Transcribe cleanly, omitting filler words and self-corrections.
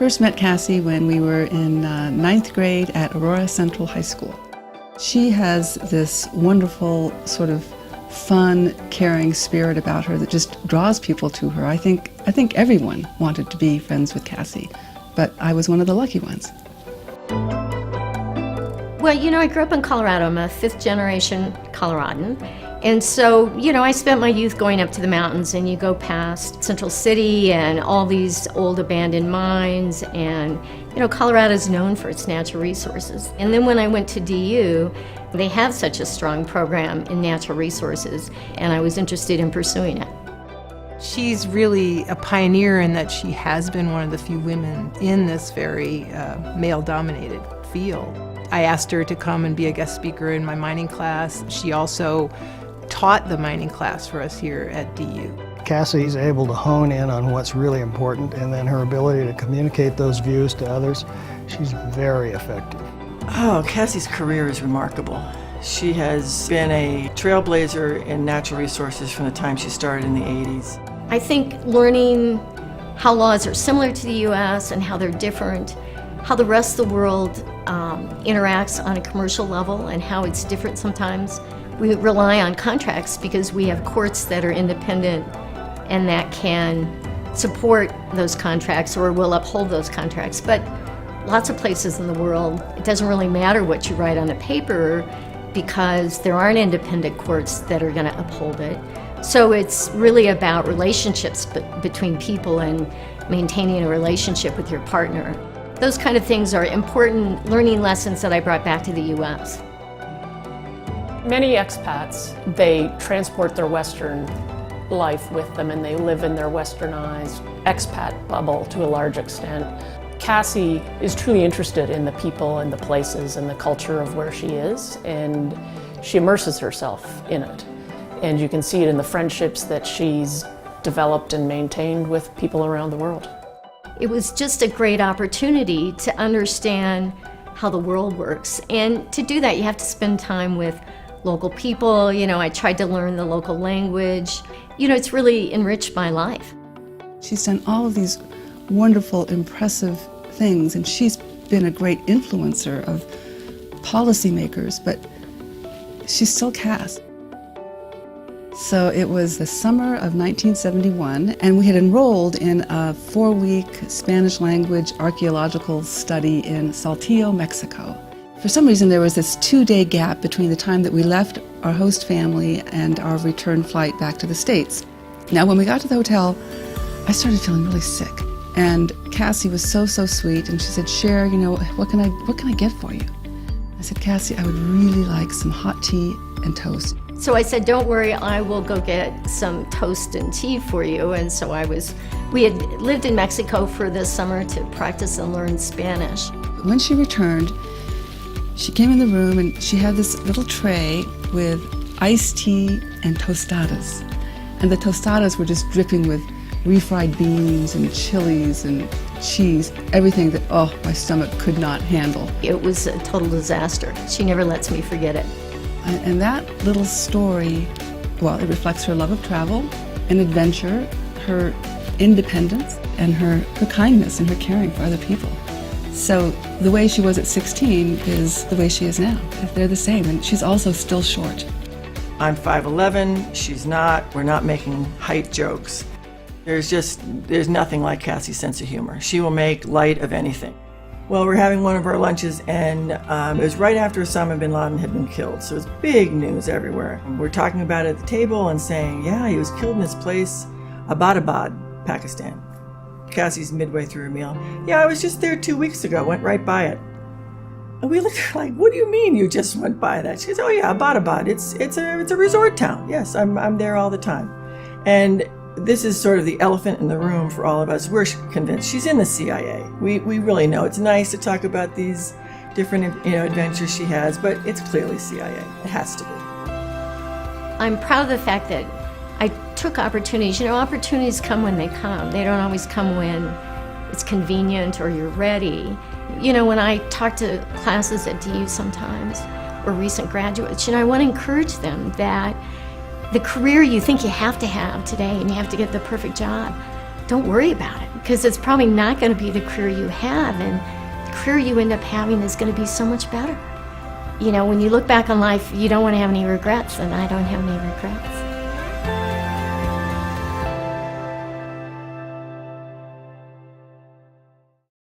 first met Cassie when we were in ninth grade at Aurora Central High School. She has this wonderful sort of fun, caring spirit about her that just draws people to her. I think everyone wanted to be friends with Cassie, but I was one of the lucky ones. Well, I grew up in Colorado. I'm a fifth-generation Coloradan. And so, I spent my youth going up to the mountains, and you go past Central City and all these old abandoned mines, and, Colorado's known for its natural resources. And then when I went to DU, they have such a strong program in natural resources, and I was interested in pursuing it. She's really a pioneer in that she has been one of the few women in this very male-dominated field. I asked her to come and be a guest speaker in my mining class. She also taught the mining class for us here at DU. Cassie's able to hone in on what's really important, and then her ability to communicate those views to others, she's very effective. Oh, Cassie's career is remarkable. She has been a trailblazer in natural resources from the time she started in the 80s. I think learning how laws are similar to the U.S. and how they're different, how the rest of the world interacts on a commercial level and how it's different sometimes. We rely on contracts because we have courts that are independent and that can support those contracts or will uphold those contracts. But lots of places in the world, it doesn't really matter what you write on a paper because there aren't independent courts that are going to uphold it. So it's really about relationships between people and maintaining a relationship with your partner. Those kind of things are important learning lessons that I brought back to the U.S. Many expats, they transport their Western life with them and they live in their westernized expat bubble to a large extent. Cassie is truly interested in the people and the places and the culture of where she is, and she immerses herself in it. And you can see it in the friendships that she's developed and maintained with people around the world. It was just a great opportunity to understand how the world works. And to do that, you have to spend time with local people. I tried to learn the local language. It's really enriched my life. She's done all of these wonderful, impressive things, and she's been a great influencer of policymakers, but she's still Cass. So it was the summer of 1971, and we had enrolled in a 4-week Spanish language archaeological study in Saltillo, Mexico. For some reason, there was this 2-day gap between the time that we left our host family and our return flight back to the States. Now, when we got to the hotel, I started feeling really sick. And Cassie was so sweet, and she said, Cher, what can I get for you? I said, Cassie, I would really like some hot tea and toast. So I said, don't worry, I will go get some toast and tea for you. And so we had lived in Mexico for this summer to practice and learn Spanish. When she returned, she came in the room and she had this little tray with iced tea and tostadas. And the tostadas were just dripping with refried beans and chilies and cheese, everything that, my stomach could not handle. It was a total disaster. She never lets me forget it. And that little story, it reflects her love of travel and adventure, her independence, and her kindness and her caring for other people. So the way she was at 16 is the way she is now. They're the same, and she's also still short. I'm 5'11", she's not. We're not making height jokes. There's nothing like Cassie's sense of humor. She will make light of anything. Well, we're having one of our lunches, and it was right after Osama bin Laden had been killed, so it was big news everywhere. We're talking about it at the table and saying, yeah, he was killed in this place, Abbottabad, Pakistan. Cassie's midway through her meal. Yeah, I was just there 2 weeks ago, went right by it. And we looked at her like, what do you mean you just went by that? She goes, oh yeah, Abbottabad, it's a resort town. Yes, I'm there all the time. And this is sort of the elephant in the room for all of us. We're convinced she's in the CIA. We really know. It's nice to talk about these different adventures she has, but it's clearly CIA. It has to be. I'm proud of the fact that I took opportunities. Opportunities come when they come. They don't always come when it's convenient or you're ready. When I talk to classes at DU sometimes, or recent graduates, I want to encourage them that the career you think you have to have today and you have to get the perfect job don't worry about it, because it's probably not going to be the career you have, and the career you end up having is going to be so much better. You know, when you look back on life, you don't want to have any regrets, and I don't have any regrets.